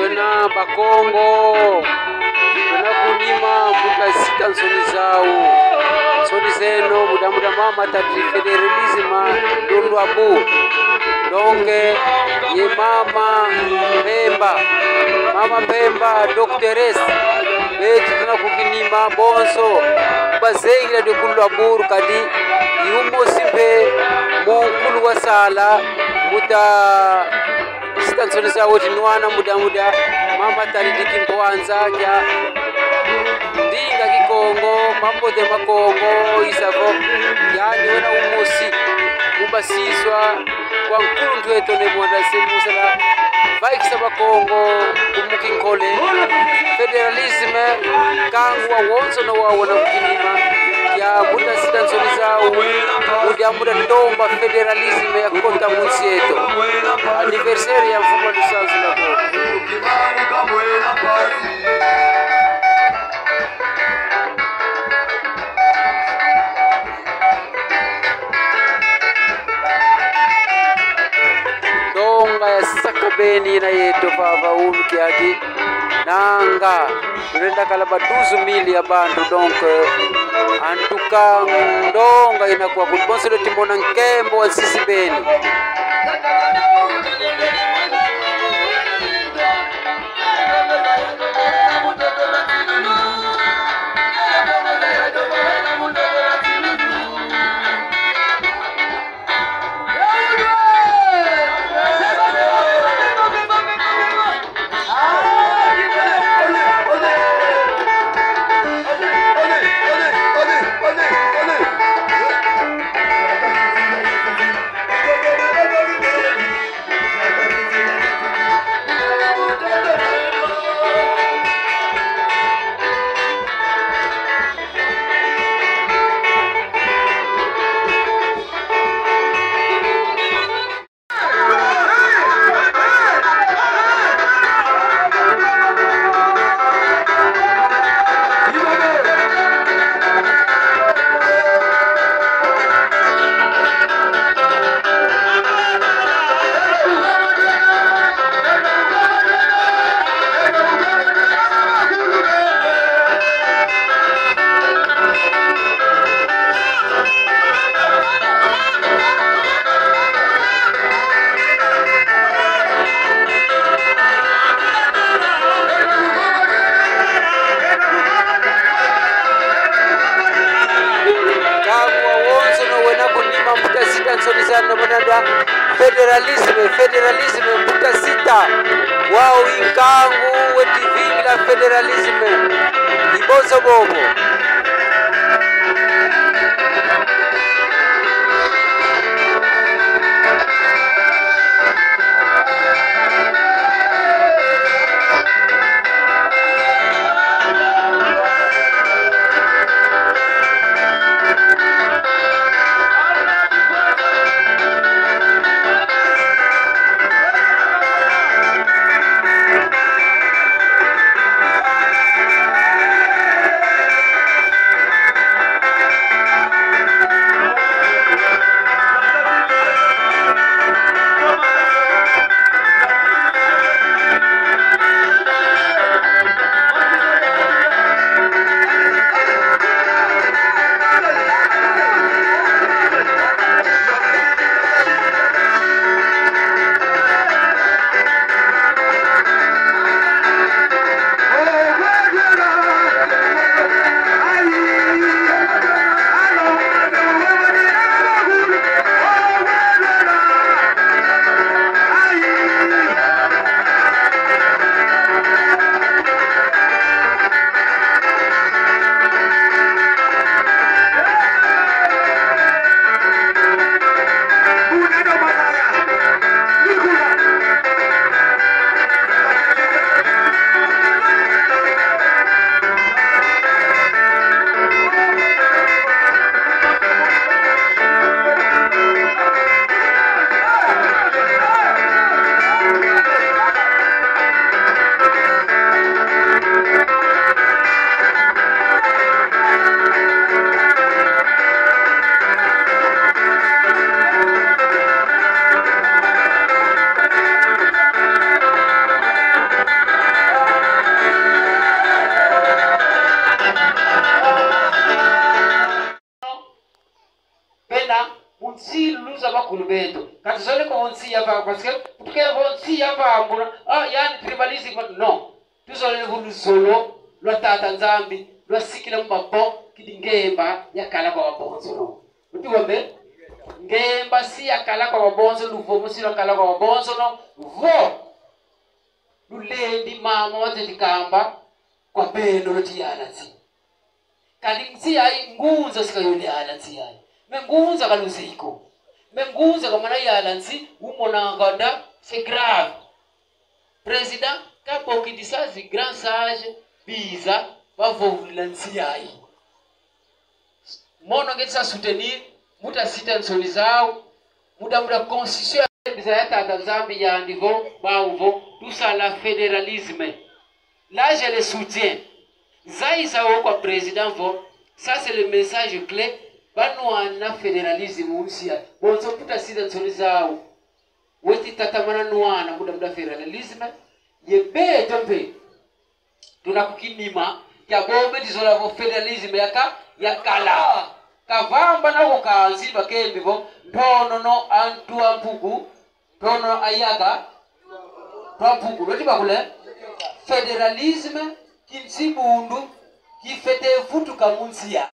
twena bakongo twena kunima mutazika nsoni zao nsoni zeno muda mama tadri federalisme dundu abu donke ye mama Pemba doctores betu tuna kukinima bonso bazengira de kullu aburu kadi yumo simbe mukulu wasala muta stansoni za wote nwana muda mama taridiki mpoanza kya ndinga kikongo mambo de makongo isavo yani wena umusi mubasizwa kwa nkundu wetu ne mwanda simusala vaikisa bakongo kumukinkole federalisme kangwa wonso na wawona kukinima ya muda stansoni zao muda tomba federalisme ya kota munsi yetu anniversaire ya mfumo wa lisansi la donga ya sakabeni na yetu baba uluki yaki nanga turenda kalaba 12,000 ya bandu donc antuka ndonga inakuwa kulibonselo timona nkembo wa sisi beni federalisme mutasita wao inkangu wetivingila federalisme ibozo bobo unsi luza bakulu beto katuzole ko unsi yava parce que tukera unsi yava ambura yani tribalism no tuzole buluzolo lwa tata nzambi lwa sikila mbabo kidingemba yakala kwa wabonzo no utiwambe ngemba si yakala kwa wabonzo luvomo si yakala kwa wabonzo no vo lulendi mama watetikamba kwa beno lotiyana tsi kali msi ai ngunza sikayole ala tsi ai mengunza kaluziko mengunza kamana yala nsi umona nganda c'est grave président kapoki disazi grand sage biza bavovula nsi ai mono ngetsa soutenir muta sita nsoli zao muda constitution biza ya tata nzambi ya niveau bauvo tout ça la fédéralisme là je le soutiens zaïsa kwa président vo ça c'est le message clé banwana fédéralisme usia bonzo puta sita nsoli zao weti tatamana nwana muda fédéralisme yebe tombe tunakukinima ya bombe dizola vo fédéralisme yakala kavamba na ukazi bakembe bo ntono no antu ampugu ntono ayaga ampugu loti bakule fédéralisme kinsibundu kifete futu kamunsia